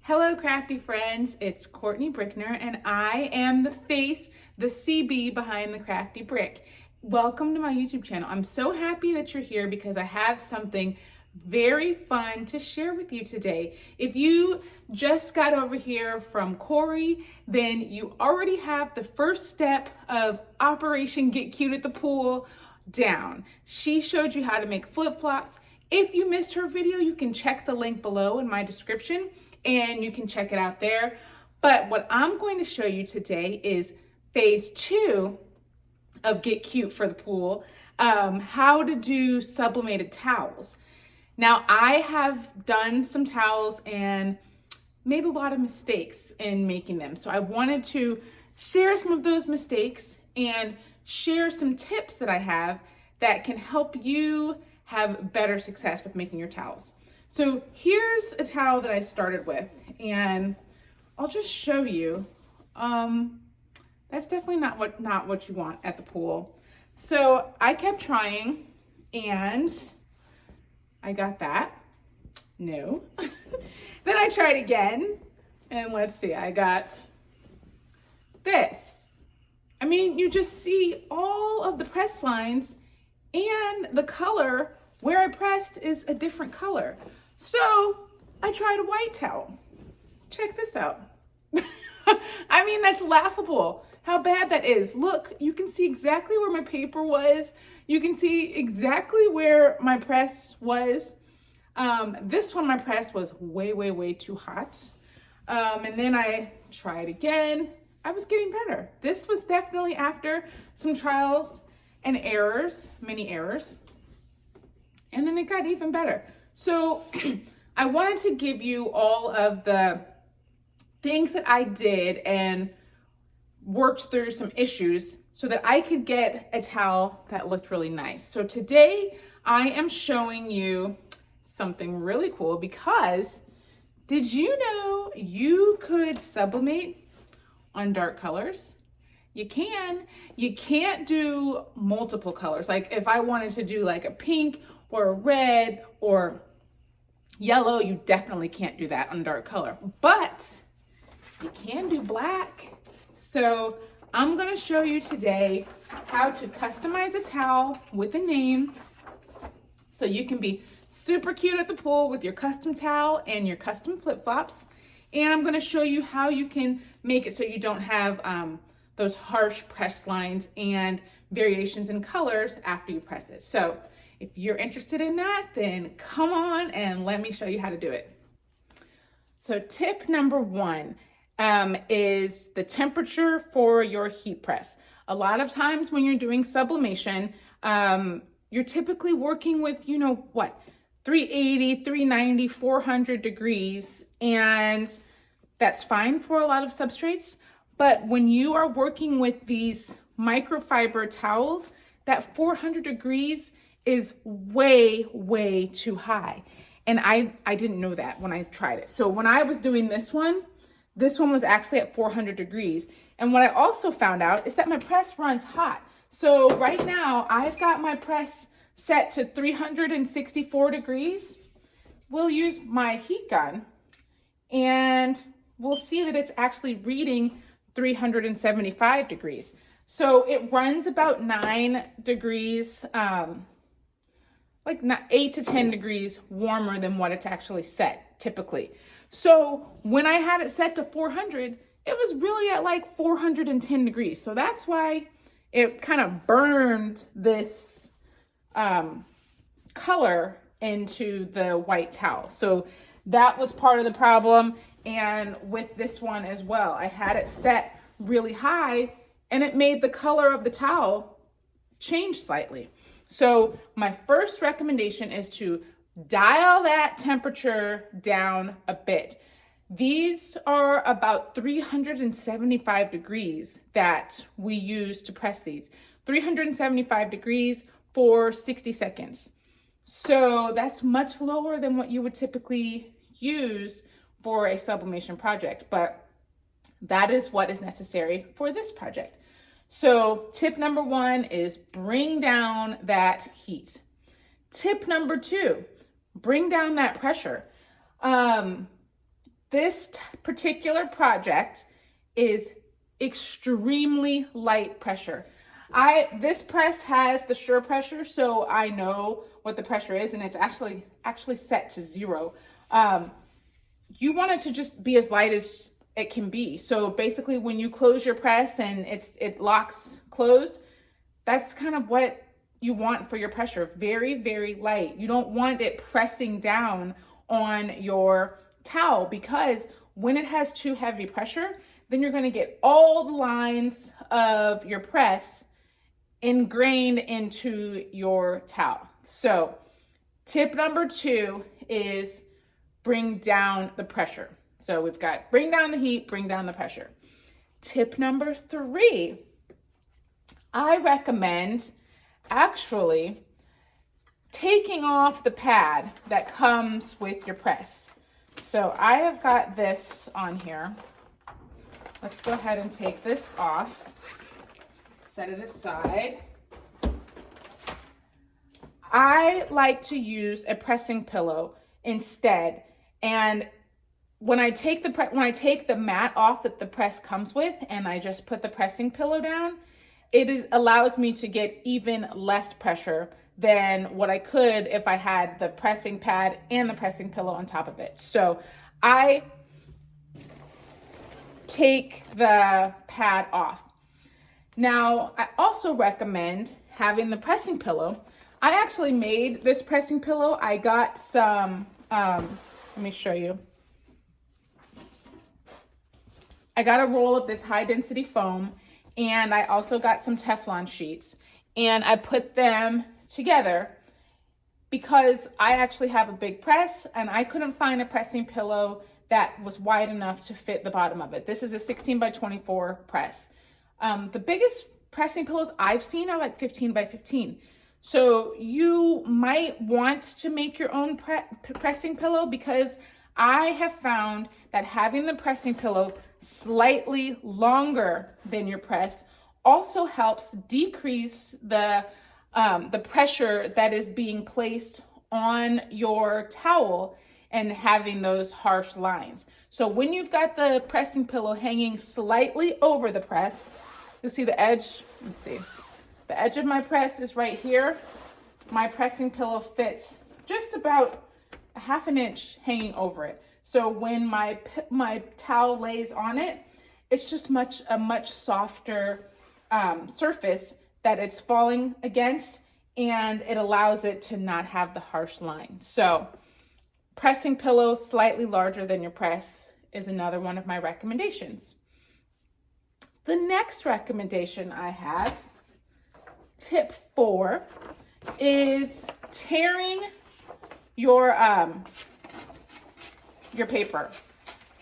Hello, crafty friends. It's Courtney Brickner, and I am the face, the CB behind the Crafty Brick. Welcome to my YouTube channel. I'm so happy that you're here because I have something very fun to share with you today. If you just got over here from Corey, then you already have the first step of Operation Get Cute at the Pool down. She showed you how to make flip-flops. If you missed her video, you can check the link below in my description and you can check it out there. But what I'm going to show you today is phase 2 of Get Cute for the Pool, how to do sublimated towels. Now, I have done some towels and made a lot of mistakes in making them. So I wanted to share some of those mistakes and share some tips that I have that can help you have better success with making your towels. So here's a towel that I started with, and I'll just show you. That's definitely not what you want at the pool. So I kept trying and I got that. No. Then I tried again, and let's see, I got this. I mean, you just see all of the press lines, and the color where I pressed is a different color. So I tried a white towel. Check this out. I mean, that's laughable how bad that is. Look, you can see exactly where my paper was. You can see exactly where my press was. This one, my press was way too hot. And then I tried again. I was getting better. This was definitely after some trials and errors, many errors. And then it got even better. So I wanted to give you all of the things that I did and worked through some issues so that I could get a towel that looked really nice. So today I am showing you something really cool because did you know you could sublimate on dark colors? You can. You can't do multiple colors. Like if I wanted to do like a pink or a red or yellow, you definitely can't do that on dark color, but you can do black. So I'm gonna show you today how to customize a towel with a name so you can be super cute at the pool with your custom towel and your custom flip-flops. And I'm gonna show you how you can make it so you don't have those harsh press lines and variations in colors after you press it. So if you're interested in that, then come on and let me show you how to do it. So tip number 1 is the temperature for your heat press. A lot of times when you're doing sublimation, you're typically working with, 380, 390, 400 degrees, and that's fine for a lot of substrates. But when you are working with these microfiber towels, that 400 degrees is way too high. And I didn't know that when I tried it. So when I was doing this one was actually at 400 degrees. And what I also found out is that my press runs hot. So right now I've got my press set to 364 degrees. We'll use my heat gun and we'll see that it's actually reading 375 degrees. So it runs about 9 degrees, like 8 to 10 degrees warmer than what it's actually set typically. So when I had it set to 400, it was really at like 410 degrees. So that's why it kind of burned this color into the white towel. So that was part of the problem. And with this one as well, I had it set really high and it made the color of the towel change slightly. So my first recommendation is to dial that temperature down a bit. These are about 375 degrees that we use to press these. 375 degrees for 60 seconds. So that's much lower than what you would typically use for a sublimation project, but that is what is necessary for this project. So tip number 1 is bring down that heat. Tip number 2, bring down that pressure. This particular project is extremely light pressure. This press has the sure pressure, so I know what the pressure is, and it's actually set to 0. You want it to just be as light as it can be. So basically when you close your press and it locks closed, that's kind of what you want for your pressure. Very, very light. You don't want it pressing down on your towel, because when it has too heavy pressure, then you're going to get all the lines of your press ingrained into your towel. So tip number 2 is bring down the pressure. So we've got bring down the heat, bring down the pressure. Tip number 3, I recommend actually taking off the pad that comes with your press. So I have got this on here. Let's go ahead and take this off. Set it aside. I like to use a pressing pillow instead. And when I take the mat off that the press comes with and I just put the pressing pillow down, allows me to get even less pressure than what I could if I had the pressing pad and the pressing pillow on top of it. So I take the pad off. Now, I also recommend having the pressing pillow. I actually made this pressing pillow. I got some, let me show you. I got a roll of this high density foam, and I also got some Teflon sheets, and I put them together because I actually have a big press and I couldn't find a pressing pillow that was wide enough to fit the bottom of it. This is a 16 by 24 press. The biggest pressing pillows I've seen are like 15 by 15. So you might want to make your own pressing pillow, because I have found that having the pressing pillow slightly longer than your press also helps decrease the pressure that is being placed on your towel and having those harsh lines. So when you've got the pressing pillow hanging slightly over the press, you'll see the edge. Let's see. The edge of my press is right here. My pressing pillow fits just about a half an inch hanging over it. So when my towel lays on it, it's just a much softer surface that it's falling against, and it allows it to not have the harsh line. So pressing pillow slightly larger than your press is another one of my recommendations. The next recommendation I have, tip 4, is tearing your paper.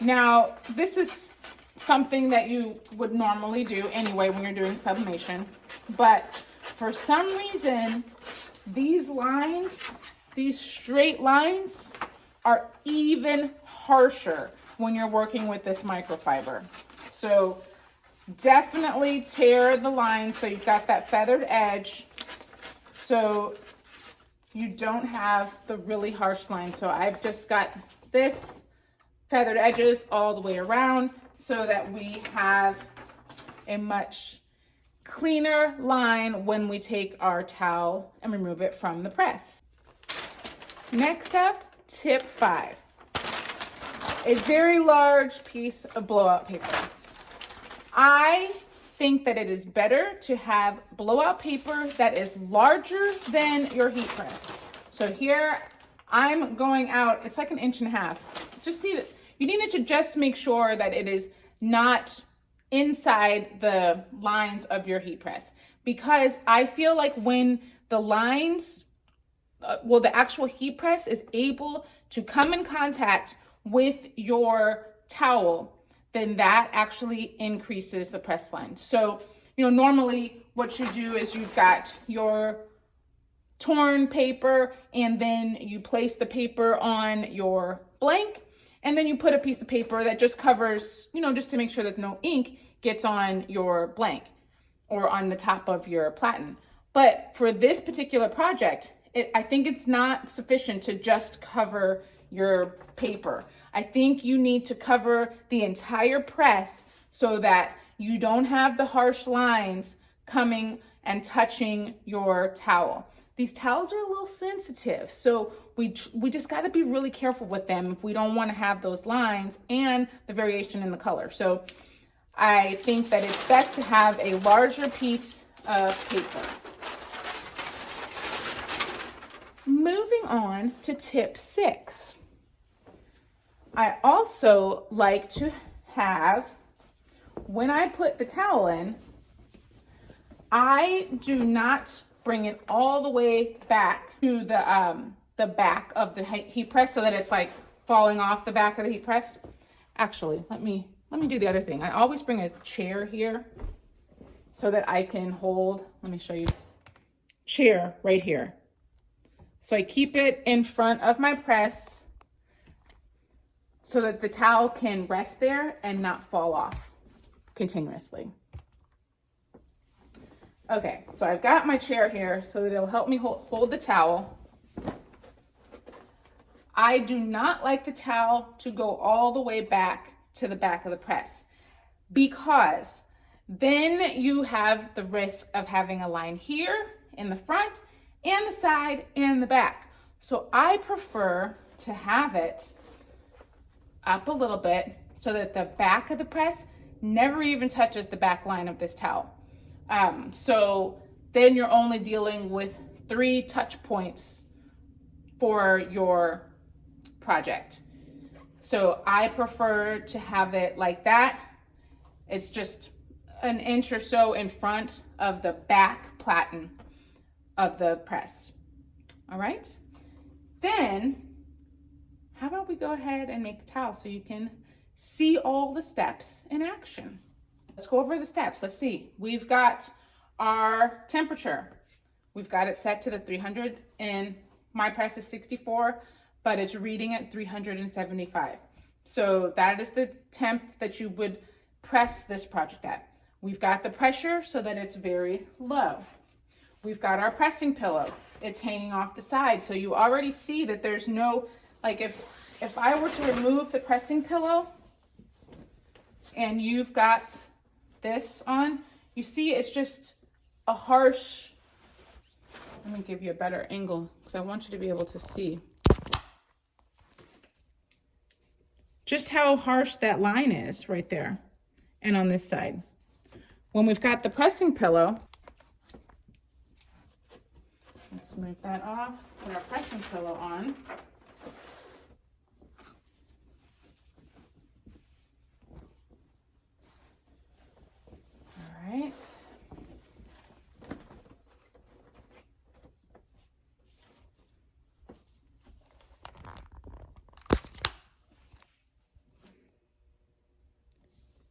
Now, this is something that you would normally do anyway when you're doing sublimation, but for some reason, these lines, these straight lines, are even harsher when you're working with this microfiber. So definitely tear the lines so you've got that feathered edge, so you don't have the really harsh lines. So I've just got this feathered edges all the way around so that we have a much cleaner line when we take our towel and remove it from the press. Next up, tip 5, a very large piece of blowout paper. I think that it is better to have blowout paper that is larger than your heat press. So here I'm going out, it's like 1.5 inches. You need it to just make sure that it is not inside the lines of your heat press, because I feel like when the lines, the actual heat press is able to come in contact with your towel, then that actually increases the press line. So, normally what you do is you've got your torn paper, and then you place the paper on your blank, and then you put a piece of paper that just covers, just to make sure that no ink gets on your blank or on the top of your platen. But for this particular project, I think it's not sufficient to just cover your paper. I think you need to cover the entire press so that you don't have the harsh lines coming and touching your towel. These towels are a little sensitive, so we just got to be really careful with them if we don't want to have those lines and the variation in the color. So I think that it's best to have a larger piece of paper. Moving on to tip 6. I also like to have, when I put the towel in, I do not bring it all the way back to the back of the heat press so that it's like falling off the back of the heat press. Actually, let me do the other thing. I always bring a chair here so that I can hold, let me show you, chair right here. So I keep it in front of my press so that the towel can rest there and not fall off continuously. Okay, so I've got my chair here so that it'll help me hold the towel. I do not like the towel to go all the way back to the back of the press because then you have the risk of having a line here in the front and the side and the back. So I prefer to have it up a little bit so that the back of the press never even touches the back line of this towel. So then you're only dealing with 3 touch points for your project. So I prefer to have it like that. It's just an inch or so in front of the back platen of the press. All right. Then how about we go ahead and make the towel so you can see all the steps in action. Let's go over the steps. Let's see. We've got our temperature. We've got it set to the 300 and my press is 64, but it's reading at 375. So that is the temp that you would press this project at. We've got the pressure so that it's very low. We've got our pressing pillow. It's hanging off the side. So you already see that there's no, like if I were to remove the pressing pillow and you've got this on, you see it's just a harsh, let me give you a better angle because I want you to be able to see just how harsh that line is right there and on this side. When we've got the pressing pillow, let's move that off, put our pressing pillow on. All right.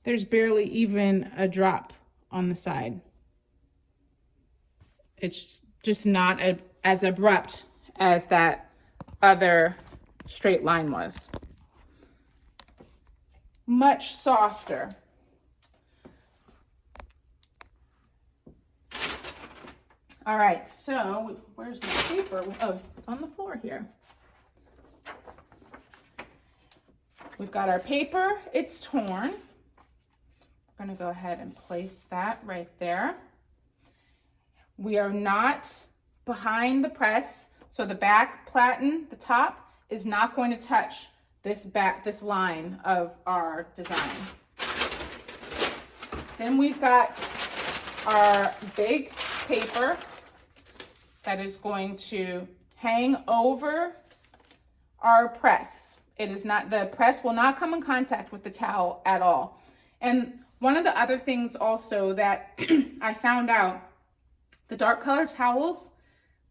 There's barely even a drop on the side. It's just not as abrupt as that other straight line was. Much softer. All right, so where's my paper? Oh, it's on the floor here. We've got our paper, it's torn. I'm gonna go ahead and place that right there. We are not behind the press, so the back platen, the top, is not going to touch this line of our design. Then we've got our big paper that is going to hang over our press. It is not, the press will not come in contact with the towel at all. And one of the other things also that I found out, the dark colored towels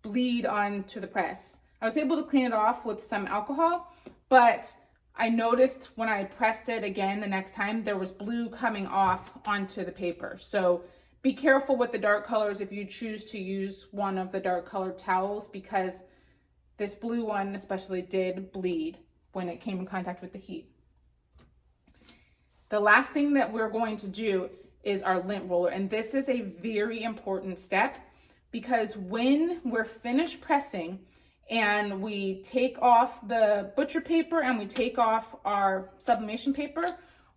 bleed onto the press. I was able to clean it off with some alcohol, but I noticed when I pressed it again the next time, there was blue coming off onto the paper. So be careful with the dark colors if you choose to use one of the dark colored towels, because this blue one especially did bleed when it came in contact with the heat. The last thing that we're going to do is our lint roller. And this is a very important step, because when we're finished pressing and we take off the butcher paper and we take off our sublimation paper,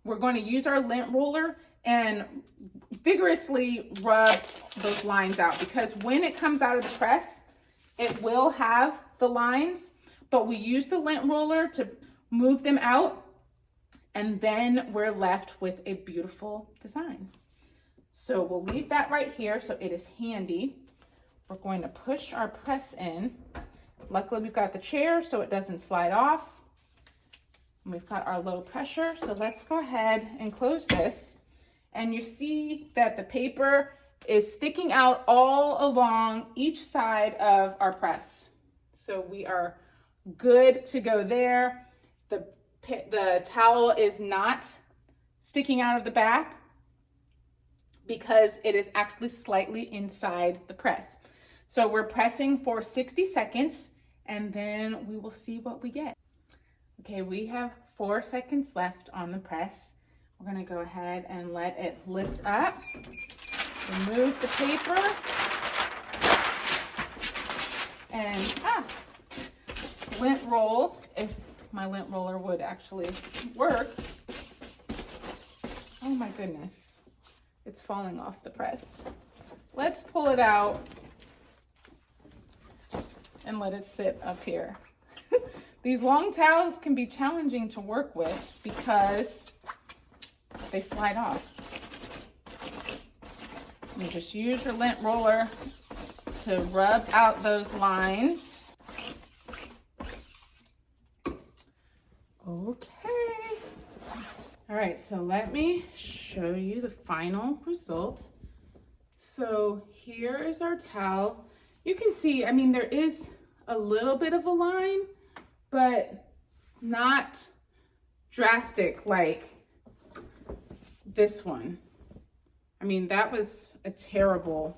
we're going to use our lint roller and vigorously rub those lines out, because when it comes out of the press, it will have the lines, but we use the lint roller to move them out, and then we're left with a beautiful design. So we'll leave that right here so it is handy. We're going to push our press in. Luckily, we've got the chair so it doesn't slide off. And we've got our low pressure. So let's go ahead and close this. And you see that the paper is sticking out all along each side of our press. So we are good to go there. The towel is not sticking out of the back because it is actually slightly inside the press. So we're pressing for 60 seconds and then we will see what we get. Okay, we have 4 seconds left on the press. We're gonna go ahead and let it lift up. Remove the paper. And lint roll, if my lint roller would actually work. Oh my goodness, it's falling off the press. Let's pull it out and let it sit up here. These long towels can be challenging to work with because they slide off. You just use your lint roller to rub out those lines. Okay. All right, so let me show you the final result. So here is our towel. You can see, I mean, there is a little bit of a line, but not drastic like this one. I mean, that was a terrible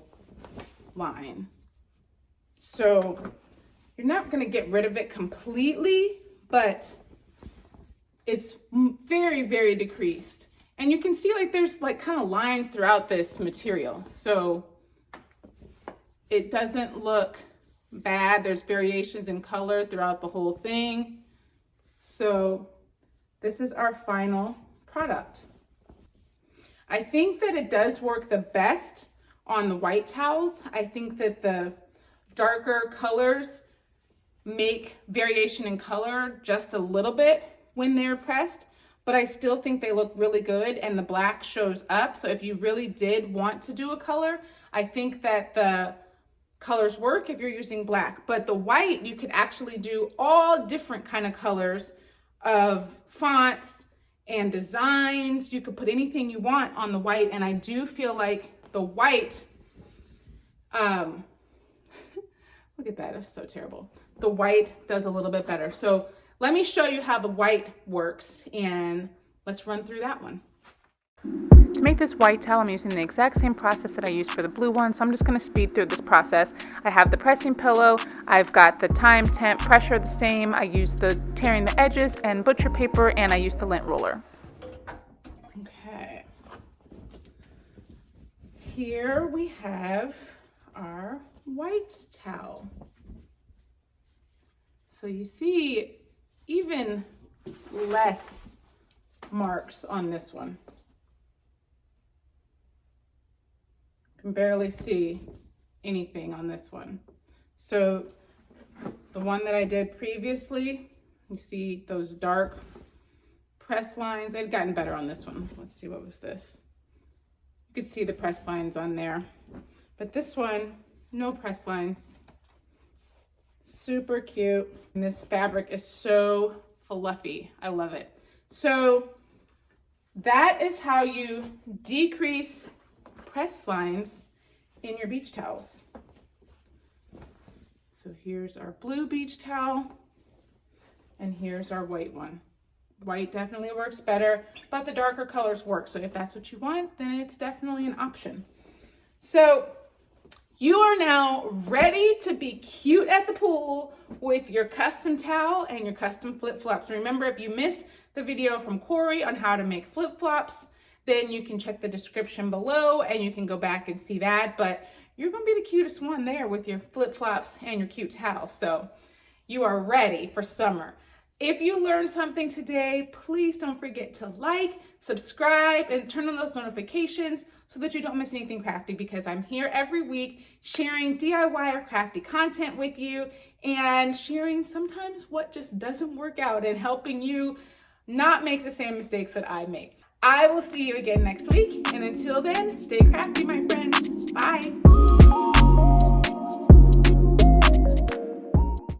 line. So you're not gonna get rid of it completely, but it's very, very decreased. And you can see like there's like kind of lines throughout this material. So it doesn't look bad. There's variations in color throughout the whole thing. So this is our final product. I think that it does work the best on the white towels. I think that the darker colors make variation in color just a little bit when they're pressed, but I still think they look really good and the black shows up. So if you really did want to do a color, I think that the colors work if you're using black, but the white, you could actually do all different kind of colors of fonts and designs. You could put anything you want on the white, and I do feel like the white, look at that, it's so terrible. The white does a little bit better. So let me show you how the white works, and let's run through that one. To make this white towel, I'm using the exact same process that I used for the blue one, so I'm just going to speed through this process. I have the pressing pillow, I've got the time, temp, pressure the same, I use the tearing the edges and butcher paper, and I use the lint roller. Okay. Here we have our white towel. So you see even less marks on this one. Can barely see anything on this one. So the one that I did previously, you see those dark press lines. They'd gotten better on this one. Let's see, what was this? You could see the press lines on there, but this one, no press lines. Super cute. And this fabric is so fluffy. I love it. So that is how you decrease press lines in your beach towels. So here's our blue beach towel, and here's our white one. White definitely works better, but the darker colors work. So if that's what you want, then it's definitely an option. So you are now ready to be cute at the pool with your custom towel and your custom flip-flops. Remember, if you missed the video from Corey on how to make flip-flops, then you can check the description below and you can go back and see that. But you're gonna be the cutest one there with your flip-flops and your cute towel. So you are ready for summer. If you learned something today, please don't forget to like, subscribe, and turn on those notifications so that you don't miss anything crafty, because I'm here every week sharing DIY or crafty content with you and sharing sometimes what just doesn't work out and helping you not make the same mistakes that I make. I will see you again next week, and until then, stay crafty, my friends. Bye.